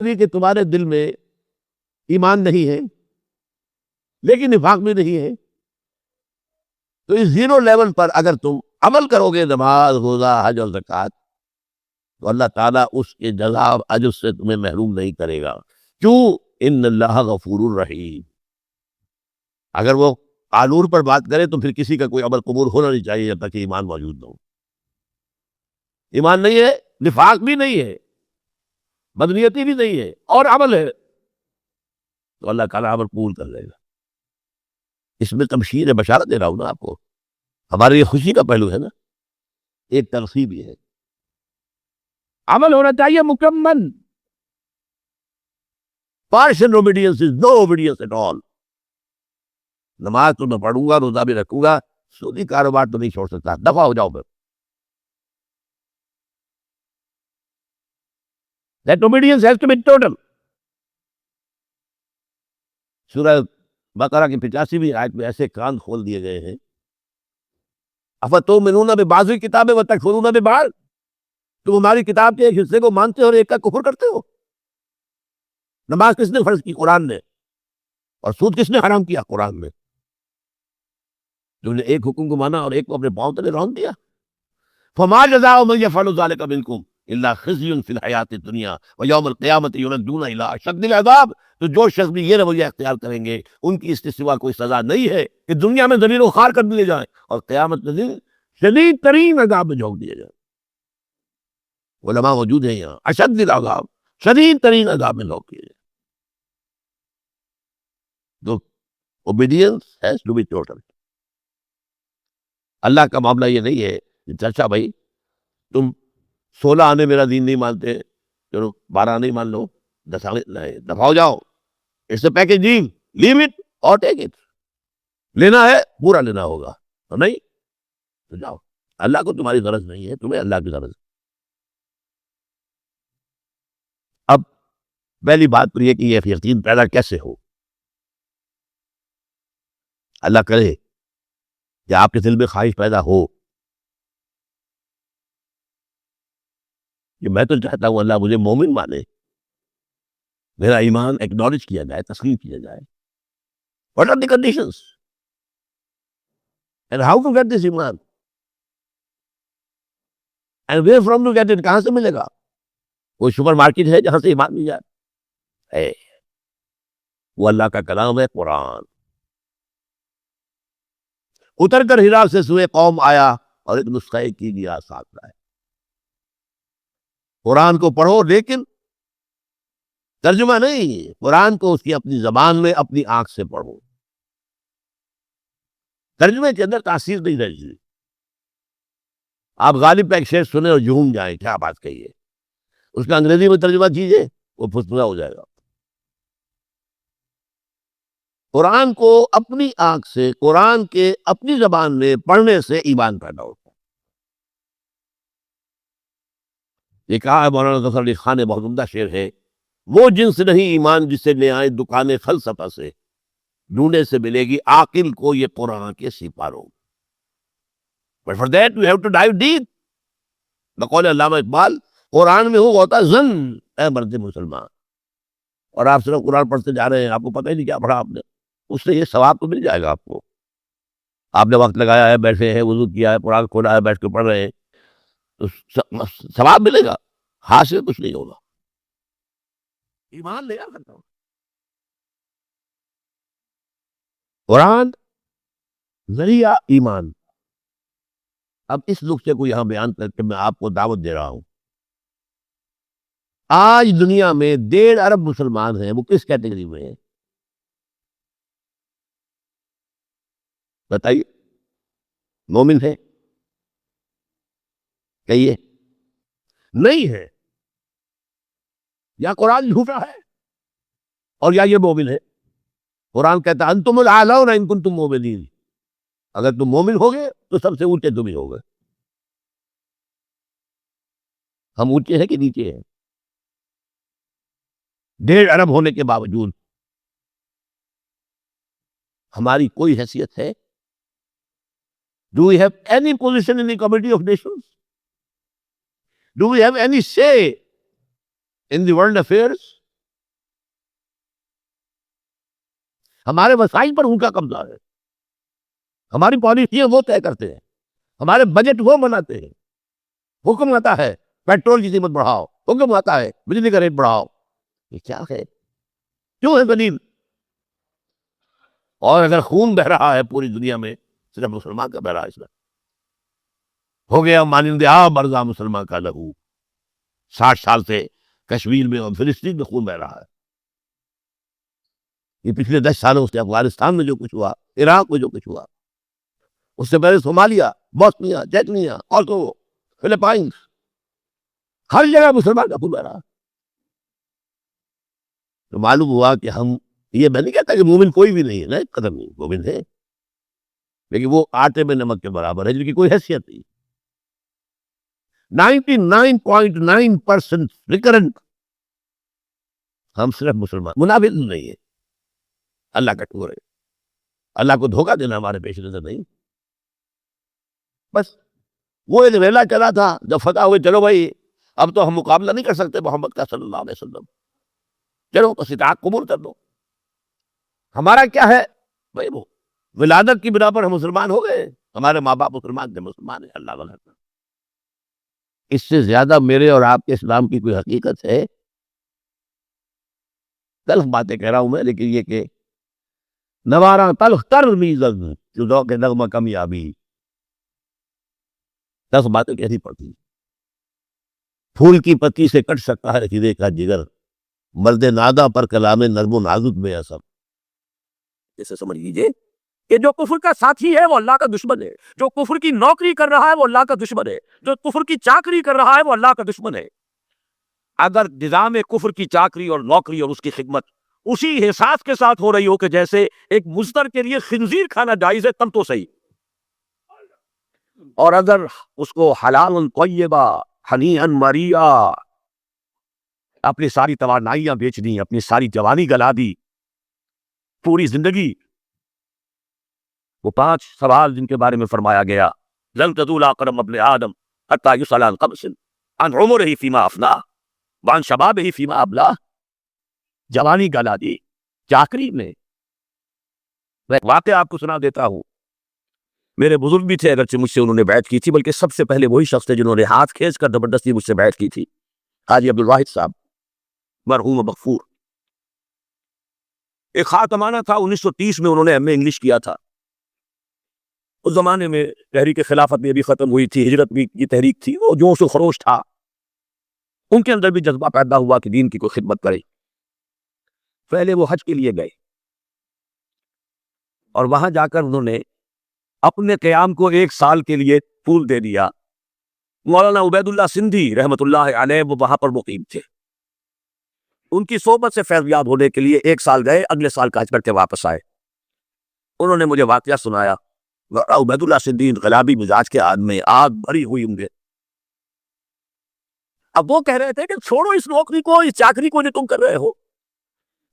کہ تمہارے دل میں ایمان نہیں ہے لیکن نفاق بھی نہیں ہے، تو اس زیرو لیول پر اگر تم عمل کرو گے، نماز، روزہ، حج اور زکوٰۃ، تو اللہ تعالیٰ اس کے جزا اور اجر سے تمہیں محروم نہیں کرے گا۔ کیوں؟ ان اللہ غفور الرحیم۔ اگر وہ قانون پر بات کرے تو پھر کسی کا کوئی عمل قبول ہونا نہیں چاہیے جب تک کہ ایمان موجود نہ ہو۔ ایمان نہیں ہے، نفاق بھی نہیں ہے، بدنیتی بھی نہیں ہے، اور عمل ہے، تو اللہ تعالیٰ عمل قبول کر لے گا۔ اس میں تبشیر بشارت دے رہا ہوں نا آپ کو، ہمارے لیے خوشی کا پہلو ہے نا، ایک ترغیب بھی ہے۔ عمل ہونا چاہیے مکمل۔ partial obedience is no obedience at all۔ نماز تو میں پڑھوں گا، روزہ بھی رکھوں گا، سودی کاروبار تو نہیں چھوڑ سکتا، دفع ہو جاؤ پھر۔ That obedience has to be total۔ سورہ بقرہ کی 85ویں آیت میں ایسے کان کھول دیے گئے ہیں، افتؤمنون ببعض الکتاب وتکفرون ببعض، تم ہماری کتاب کے ایک حصے کو مانتے ہو اور ایک کا کفر کرتے ہو۔ نماز کس نے فرض کی؟ قرآن نے۔ اور سود کس نے حرام کیا؟ قرآن نے۔ تم نے ایک حکم کو مانا اور ایک کو اپنے پاؤں تلے رون دیا۔ فما جزاء من يفعل ذلك منكم الا خزي في الحیات الدنیا ویوم القیامۃ یردون الی اشد العذاب۔ تو جو شخص بھی یہ رویہ اختیار کریں گے ان کی اس کے سوا کوئی سزا نہیں ہے کہ دنیا میں ذلیل و خوار کر دیے جائیں اور قیامت کے دن شدید ترین عذاب میں جھونک دیے جائیں۔ علماء موجود ہیں یہاں، اشد العذاب، شدید ترین عذاب میں جھونک دیے جائیں۔ تو obedience has to be total۔ اللہ کا معاملہ یہ نہیں ہے کہ چچا بھائی تم 16 آنے میرا دین نہیں مانتے، چلو 12 نہیں مان لو، 10 آنے دفع ہو جاؤ۔ It's a package deal, leave it or take it. لینا ہے پورا لینا ہوگا، اور نہیں تو جاؤ۔ اللہ کو تمہاری غرض نہیں ہے، تمہیں اللہ کی غرض ہے۔ اب پہلی بات تو یہ کہ یہ یقین پیدا کیسے ہو؟ اللہ کرے کہ آپ کے دل میں خواہش پیدا ہو کہ میں تو چاہتا ہوں اللہ مجھے مومن مانے، میرا ایمان ایکنالج کیا جائے، تسلیم کیا جائے۔ What are the conditions? And how to get this ایمان؟ And where from to get it؟ کہاں سے ملے گا؟ کوئی سپر مارکیٹ ہے جہاں سے ایمان مل جائے؟ ہے، وہ اللہ کا کلام ہے، قرآن۔ اتر کر ہرا سے سوئے قوم آیا اور ایک نسخہ کی گیا ساتھ لائے۔ قرآن کو پڑھو لیکن ترجمہ نہیں، قرآن کو اس کی اپنی زبان میں اپنی آنکھ سے پڑھو۔ ترجمے کے اندر تاثیر نہیں رہی۔ آپ غالب کا ایک شعر سنیں اور جھوم جائیں، کیا بات کہی ہے، اس کا انگریزی میں ترجمہ کیجئے، وہ پھسپھسا ہو جائے گا۔ قرآن کو اپنی آنکھ سے، قرآن کے اپنی زبان میں پڑھنے سے ایمان پیدا ہوتا ہے۔ یہ کہا ہے مولانا ظفر علی خان نے، بہت عمدہ شعر ہے، وہ جنس نہیں ایمان جسے لے آئے دکان فلسفہ سے، ڈھونڈے سے ملے گی عاقل کو یہ قرآن کے سپاروں۔ But for that you have to dive deep۔ بقول علامہ اقبال، قرآن میں ہوتا زن اے مرد مسلمان، اور آپ صرف قرآن پڑھتے جا رہے ہیں، آپ کو پتہ ہی نہیں کیا پڑھا آپ نے، اس سے یہ ثواب تو مل جائے گا آپ کو۔ آپ نے وقت لگایا ہے، بیٹھے ہیں، وضو کیا ہے، قرآن کھولا ہے، بیٹھ کے پڑھ رہے ہیں، تو ثواب ملے گا، حاصل کچھ نہیں ہوگا۔ ایمان لے آ کرتا ہوں۔ قرآن ذریعہ ایمان۔ اب اس نقطے کو یہاں بیان کر کے میں آپ کو دعوت دے رہا ہوں۔ آج دنیا میں 1.5 ارب مسلمان ہیں، وہ کس کیٹیگری میں ہیں بتائیے؟ مومن ہے؟ کہیے نہیں ہے، یا قرآن جھوٹا ہے اور یا یہ مومن ہے۔ قرآن کہتا ہے انتم الاعلون ان کنتم مومنین، اگر تم مومن ہوگے تو سب سے اونچے تم ہی ہوگے۔ ہم اونچے ہیں کہ نیچے ہیں؟ 1.5 ارب ہونے کے باوجود ہماری کوئی حیثیت ہے؟ Do we have any position in the community of nations? Do we have any say in the world affairs? ہمارے وسائل پر ان کا قبضہ ہے، ہماری پالیسیاں وہ طے کرتے ہیں، ہمارے بجٹ وہ بناتے ہیں، حکم آتا ہے پیٹرول کی قیمت بڑھاؤ، حکم آتا ہے بجلی کا ریٹ بڑھاؤ، یہ کیا ہے؟ کیوں ہے دلیل؟ اور اگر خون بہ رہا ہے پوری دنیا میں، صرف مسلمان کا بہ رہا ہے، اس میں ہو گیا مانند آب ارزاں مسلمان کا لہو، 60 سال سے کشمیر میں اور فلسطین میں خون بہ رہا ہے۔ یہ پچھلے 10 سالوں سے افغانستان میں جو کچھ ہوا، عراق میں جو کچھ ہوا، اس سے پہلے Somalia, Bosnia, Chechnya, Kosovo, Philippines, ہر جگہ مسلمان کا خون بہ رہا ہے۔ تو معلوم ہوا کہ ہم، یہ میں نہیں کہتا کہ مومن کوئی بھی نہیں ہے، نہیں قدم نہیں، مومن ہے، لیکن وہ آٹے میں نمک کے برابر ہے جن کی کوئی حیثیت نہیں۔ 99.9% ریکرنٹ ہم صرف مسلمان، منافق نہیں ہے، اللہ کا ٹور ہے، اللہ کو دھوکہ دینا ہمارے پیش نظر نہیں۔ بس وہ ایک ریلا چلا تھا، جب فتح ہوئے چلو بھائی اب تو ہم مقابلہ نہیں کر سکتے محمد کا صلی اللہ علیہ وسلم، چلو بس اطاعت قبول کر دو۔ ہمارا کیا ہے بھائی؟ وہ ولادت کی بنا پر ہم مسلمان ہو گئے، ہمارے ماں باپ مسلمان تھے، مسلمان ہیں، اللہ والا۔ اس سے زیادہ میرے اور آپ کے اسلام کی کوئی حقیقت ہے؟ تلخ باتیں کہہ رہا ہوں میں، لیکن یہ کہ نوارا تلخ تر میزن جو کے نغمہ کمیابی، 10 باتیں کہنی پڑتی۔ پھول کی پتی سے کٹ سکتا ہے ہرے کا جگر، مرد نادا پر کلام نرم و نازک میں اثر۔ اسے سمجھ لیجیے کہ جو کفر کا ساتھی ہے وہ اللہ کا دشمن ہے، جو کفر کی نوکری کر رہا ہے وہ اللہ کا دشمن ہے، جو کفر کی چاکری کر رہا ہے وہ اللہ کا دشمن ہے۔ اگر نظام کفر کی چاکری اور نوکری اور اس کی خدمت اسی احساس کے ساتھ ہو رہی ہو کہ جیسے ایک مزدر کے لیے خنزیر کھانا جائز ہے، تب تو صحیح۔ اور اگر اس کو حلال طیبہ ہنیئا مریا، اپنی ساری توانائیاں بیچ دی، اپنی ساری جوانی گلا دی، پوری زندگی، وہ 5 سوال جن کے بارے میں فرمایا گیا لن تزول قدم ابن آدم حتی یسأل عن خمس عن عمرہ فیما افناہ وعن شبابہ فیما ابلاہ، جوانی گلا دی چاکری میں۔ میں ایک واقعہ آپ کو سنا دیتا ہوں، میرے بزرگ بھی تھے اگرچہ مجھ سے انہوں نے بیعت کی تھی، بلکہ سب سے پہلے وہی شخص تھے جنہوں نے ہاتھ کھینچ کر زبردستی مجھ سے بیعت کی تھی، حاجی عبدالواحد صاحب مرحوم مغفور۔ ایک خاتمانہ تھا، 1930 میں انہوں نے ایم اے انگلش کیا تھا۔ اس زمانے میں تحریک خلافت بھی ابھی ختم ہوئی تھی، ہجرت بھی کی تحریک تھی، وہ جوش و خروش تھا، ان کے اندر بھی جذبہ پیدا ہوا کہ دین کی کوئی خدمت کرے۔ پہلے وہ حج کے لیے گئے اور وہاں جا کر انہوں نے اپنے قیام کو 1 سال کے لیے پول دے دیا۔ مولانا عبید اللہ سندھی رحمت اللہ علیہ وہ وہاں پر مقیم تھے، ان کی صحبت سے فیض یاب ہونے کے لیے 1 سال گئے، اگلے سال کا حج کر کے واپس آئے۔ انہوں نے مجھے واقعہ سنایا، عبید اللہ سندھی انقلابی مزاج کے آدمی، آگ بھری ہوئی ہوں گے۔ اب وہ کہہ رہے تھے کہ چھوڑو اس نوکری کو، اس چاکری کو جو تم کر رہے ہو۔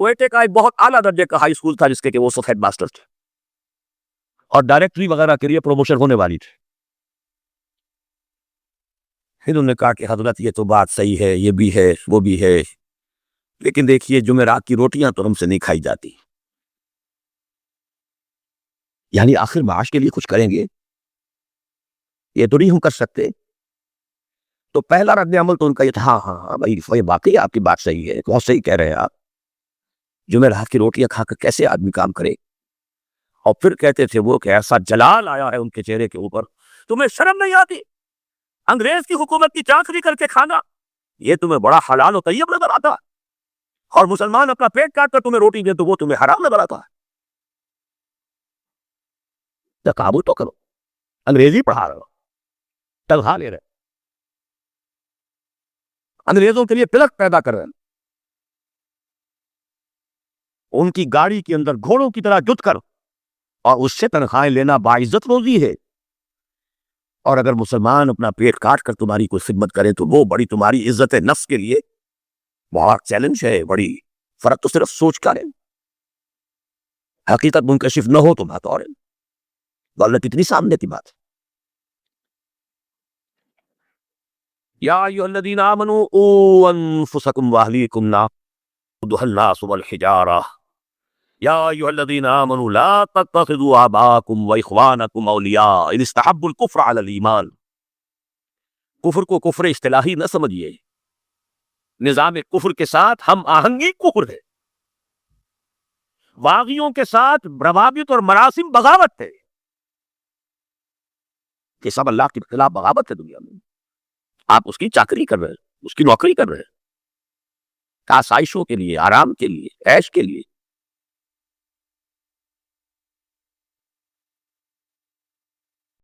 کوئٹے کا ایک بہت اعلیٰ درجے کا ہائی اسکول تھا جس کے کہ وہ سب ہیڈ ماسٹر تھے اور ڈائریکٹری وغیرہ کے لیے پروموشن ہونے والی تھی۔ پھر انہوں نے کہا کہ حضرت یہ تو بات صحیح ہے، یہ بھی ہے وہ بھی ہے، لیکن دیکھیے جمعرات کی روٹیاں تو ہم سے نہیں کھائی جاتی، یعنی آخر معاش کے لیے کچھ کریں گے، یہ تو نہیں ہم کر سکتے۔ تو پہلا رد عمل تو ان کا یہ تھا، ہاں ہاں ہاں بھائی واقعی آپ کی بات صحیح ہے، بہت صحیح کہہ رہے ہیں آپ، جمعرات کی روٹیاں کھا کر کیسے آدمی کام کرے۔ اور پھر کہتے تھے وہ کہ ایسا جلال آیا ہے ان کے چہرے کے اوپر، تمہیں شرم نہیں آتی انگریز کی حکومت کی چاکری کر کے کھانا؟ یہ تمہیں بڑا حلال و طیب نظر آتا، اور مسلمان اپنا پیٹ کاٹ کر تمہیں روٹی دے تو وہ تمہیں حرام نظر آتا ہے؟ قابو تو کرو، انگریزی پڑھا رہے ہو، تنخواہ لے رہے، انگریزوں کے لیے پلک پیدا کر رہے، ان کی گاڑی کے اندر گھوڑوں کی طرح جت کر، اور اس سے تنخواہیں لینا باعزت روزی ہے۔ اور اگر مسلمان اپنا پیٹ کاٹ کر تمہاری کوئی خدمت کرے تو وہ بڑی تمہاری عزت نفس کے لیے بہت چیلنج ہے، بڑی فرق تو صرف سوچ کا ہے، حقیقت منکشف نہ ہو تو بات اور ہے، اللہ کتنی سامنے کی بات ہے۔ یا ایھا الذین آمنوا قوا انفسکم واہلیکم نارا وقودھا الناس والحجارہ یا ایھا الذین آمنوا لا تتخذوا آباءکم واخوانکم اولیاء ان استحبوا الکفر علی الایمان. کفر کو کفر اصطلاحی نہ سمجھیے، نظام کفر کے ساتھ ہم آہنگی کفر ہے، باغیوں کے ساتھ روابط اور مراسم بغاوت ہے. یہ سب اللہ کے خلاف بغاوت ہے. دنیا میں آپ اس کی چاکری کر رہے ہیں، اس کی نوکری کر رہے ہیں، آسائشوں کے لیے، آرام کے لیے، عیش کے لیے.